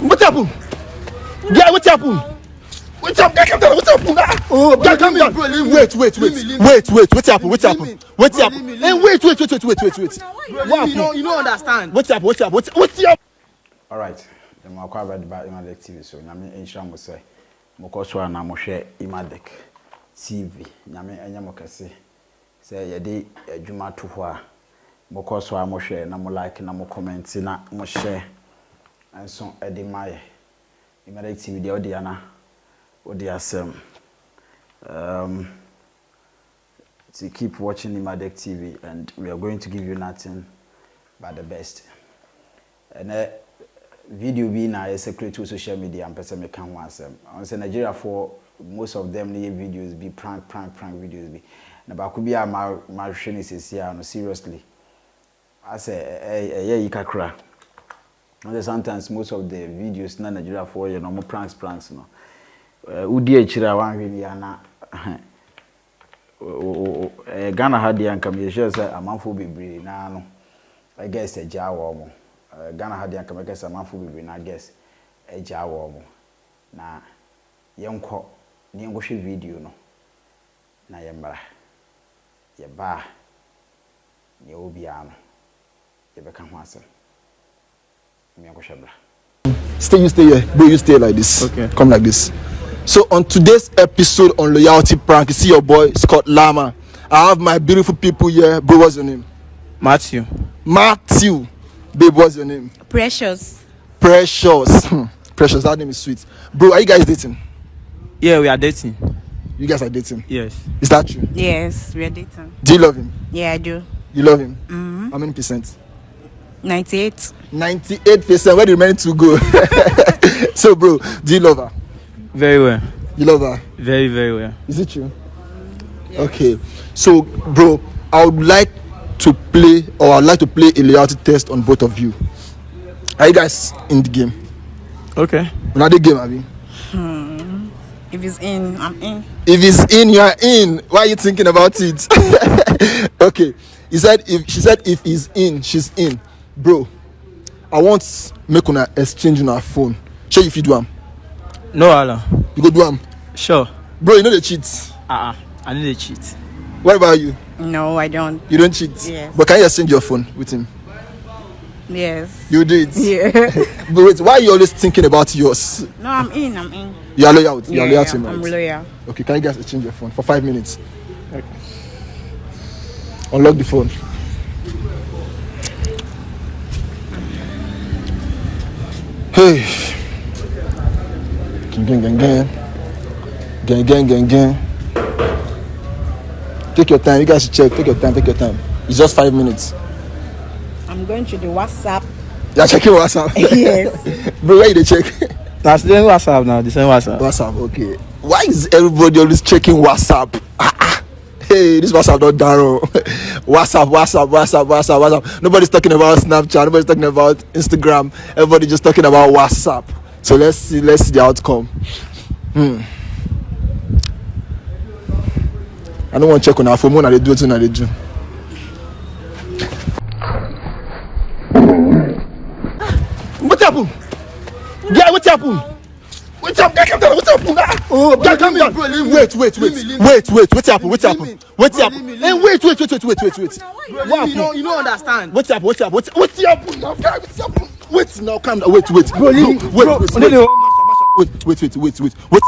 What happened? Yeah, what happened? What's up? What's up? Oh, come down. Wait. What happened? What happened? Hey, wait. What You don't understand. What's up? What's up? All right. The Makwa read about Emadek TV. So, Nami Insha mo say, Mokoswa na mo share Emadek TV. Nami enya mo kese. Say yedi adwuma to ho a Mokoswa mo share na mo like na mo comment na mo share. And so edi maye. Emadek TV de odiana. Odiasem. To keep watching Emadek TV, and we are going to give you nothing but the best. And video be na a secret to social media and person make one them. On Nigeria for most of them the videos be prank videos be. Na ba could be a my is here no seriously. I say yeah ikakra. And sometimes most of the videos na Nigeria for you know more pranks no. Udi echira wan hwe ya na Ghana had the ankam ye sure say amanfo bebre na no I guess e ja wo mo Ghana had the ankam I guess amanfo bebre na guess e ja wo mo na yenko ni yenhwe video no na yembra ye ba ye obi ano ye beka ho asem me yenhwe shebra. Stay here. Bro, you stay like this. Okay. Come like this. So on today's episode on Loyalty Prank, you see your boy Scott Lama. I have my beautiful people here. Bro, what's your name? Matthew. Babe, what's your name? Precious. Precious, that name is sweet. Bro, are you guys dating? Yeah, we are dating. You guys are dating? Yes. Is that true? Yes, we are dating. Do you love him? Yeah, I do. You love him? Mm-hmm. How many percent? 98. 98%. Where do you meant to go? So, bro, do you love her? Very well. You love her? Very, very well. Is it true? Yes. Okay. So, bro, I would like to play a loyalty test on both of you. Are you guys in the game? Okay. Not the game, Abby. If it's in, I'm in. If it's in, you are in. Why are you thinking about it? Okay. She said if he's in, she's in. Bro, I want make una exchange on our phone. Sure, if you do am. No, Allah. You go do am. Sure. Bro, you know the cheat. I need to cheat. What about you? No, I don't. You don't cheat? Yes. But can you exchange your phone with him? Yes. You do it? Yeah. But wait, why are you always thinking about yours? No, I'm in. You are loyal. You are loyal to him, I'm right? loyal. Okay, can you guys exchange your phone for 5 minutes? Okay. Unlock the phone. Hey. Gang. Take your time. You guys should check. Take your time. It's just 5 minutes. I'm going to the WhatsApp. You're checking WhatsApp? Yes. Bro, where you check? That's the same WhatsApp now. The same WhatsApp. WhatsApp, okay. Why is everybody always checking WhatsApp? Hey, this WhatsApp not down. WhatsApp. Nobody's talking about Snapchat. Nobody's talking about Instagram. Everybody just talking about WhatsApp. So let's see the outcome. I don't want to check on our phone. When they do it, they do. What happened? Yeah, what happened? What's up? What's happened? Oh, come down. Wait. What's happened? Hey, wait. What you don't understand. What's happened? Wait now, calm down. Wait. Bro, wait. What's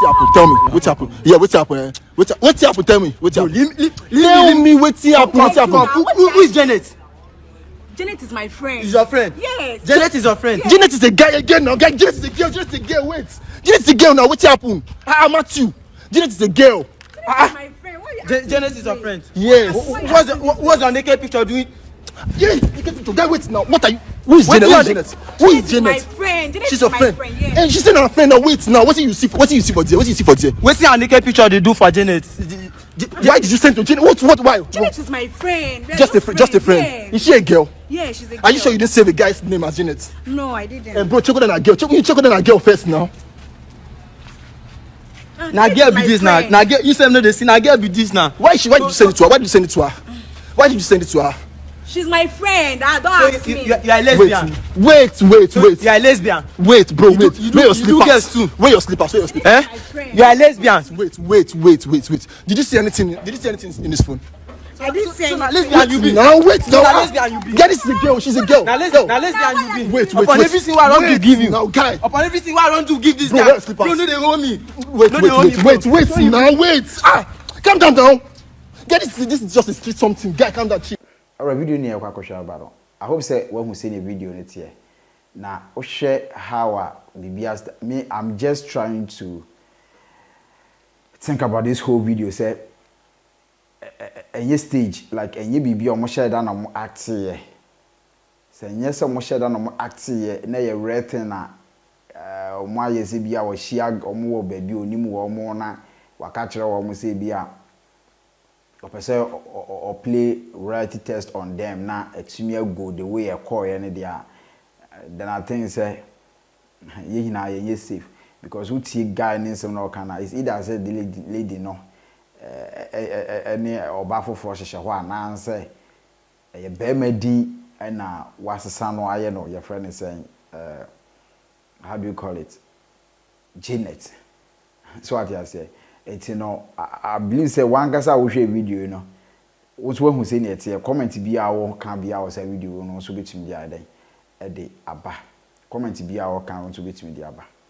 happened? Tell me. What's happened? Yeah, what's happened? What's happened? Tell me. What's happened? Tell me what's happened. Who is Janet? Janet is my friend. Is your friend? Yes. Janet is your friend. Yes. Janet is a guy again now. Janet is a girl. Wait. Janet is a girl now. What's happened? Matthew. Janet is a girl. Janet is my friend. Why are you Janet is your friend. Yes. What's your naked picture doing? Yes. Guy, wait now. What are you? Who is Janet? Who is Janet? My friend. Janet She's is your my friend. Yes. And she's saying her friend now. Wait now. What do you see for there? What's your naked picture they do for Janet? Why did you send to Janet? What? Why? Janet is my friend. Just a friend. Yeah. Is she a girl? Yeah, she's a girl. Are you sure you didn't save a guy's name as Janet? No, I didn't. And bro, check on that girl. Check on that girl first now. Now girl be this now. Now girl, you say no they see. Now girl be this now. Why did you send it to her? Why did you send it to her? She's my friend. I don't So ask me. you are a lesbian. Wait. You are a lesbian. Wait, bro, wait. you Wear your do girls slippers. too. Wear your slippers. Wear your slippers. Eh? My friend. You are a lesbian. Wait. Did you see anything? Did you see anything in this phone? I didn't say So now anything. lesbian you be. Now wait. So now lesbian you be. Get this is a girl. She's a girl. Now lesbian you be. Wait. Upon everything I want to give you. Now, guy. Upon everything I want to give this Bro, guy. wear slippers. Bro, no, they owe me. Wait. No, they owe me, bro. Wait. Now wait. Calm down now. Get this. This is just a street something. Guy, calm down. Chill. Alright, video ni ekwa kwhwa about. I hope say when we see the video ne tie. Na o share how bibia me I'm just trying to think about this whole video say any stage like any bibia o mo share da na mo act here. Say any say mo share da na mo act here na ye rating na o mo ayese bia wo hia o mo wo baabi onimu wo mo na waka kire wo mo say bia or play reality test on them now extremely go the way a call any there then I think say you safe because who take guy in some no can is either say the lady no any or baffle for shahwa na say a bemedi and was a son or I know your friend is saying how do you call it Janet so what you say. It's I believe say one guy will share video, you know. What's one who say it here? Comment be our can be our video, no so get me the other. A day abba. Comment be our can want to get me the abba.